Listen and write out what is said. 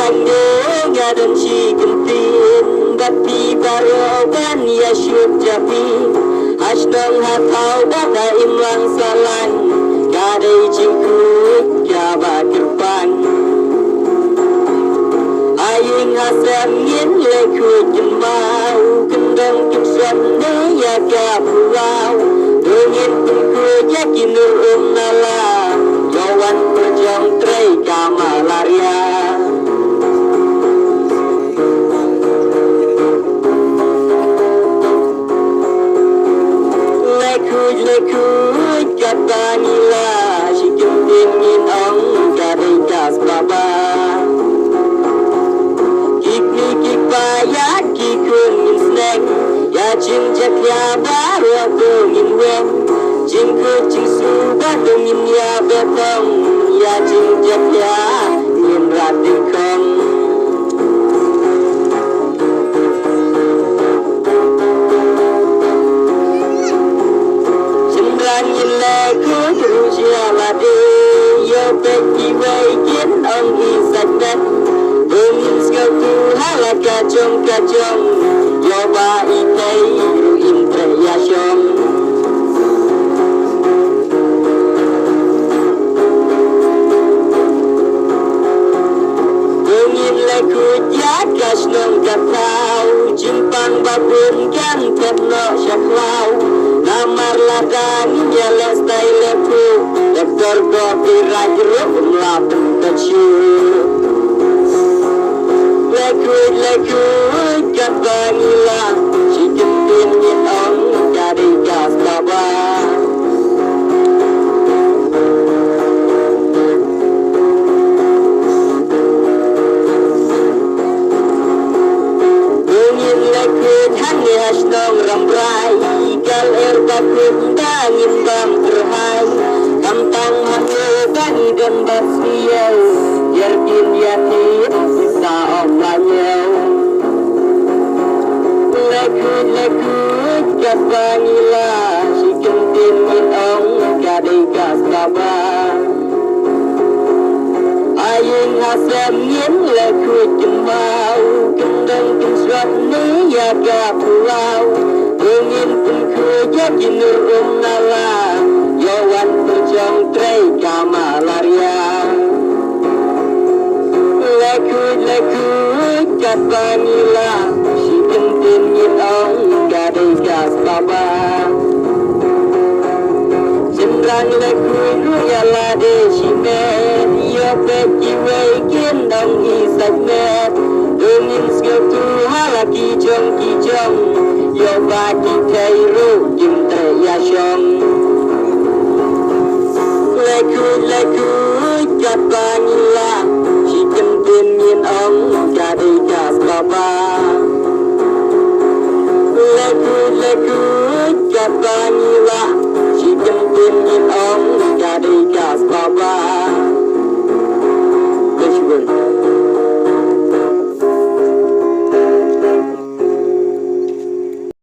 Panggungnya dan si gentin Bati baroban ya syuk japi Hasdong hatau data imlang salang Kadai cingkut jaba kerpan Aying hasam yin lekut jemau Kendang kipsan ya kapurau Dungin pengkut yakin nala Jawan perjong tray kamalaria Lekut katanila si gentingin ong kadai kas baba Kikni kikpaya kikun min snack ya cing jak ya baru aku min weng cing ku cing su batu min ya betong ya cing jak ya min rati kong Kacong Yoba itay Intrayasyon Dungin lekut yakas nong katau Jimpang babun kan tepno syaklau Namar ladang ya lestai lepu Lektor kopi rajruk melapen kecil Lekut katanila si gentin yin ong kadai kas baba Dungin lekut hangi hasnong rambrai Kal bakut dangin bam terhai Kamtang hangi bani dan basiyau Yerkin yakin bisa opanyau Lekut katanila si gentin min ong kadai kas baba Aying hasam yin lekut jemau Kendang kinswat ni ya kapulau Dungin pun kujakin nurum nala Yawan perjong tray kamalaria Lekut katanila si gentin yin ong kadai kas baba Sembrang lekut ya lade si met Yo peki weikin dong isak met Dungin skeutu halaki kijong Yo bagi kairu Intrayasyon Lekut katanila si gentin yin ong kadai kas baba Lekut katanila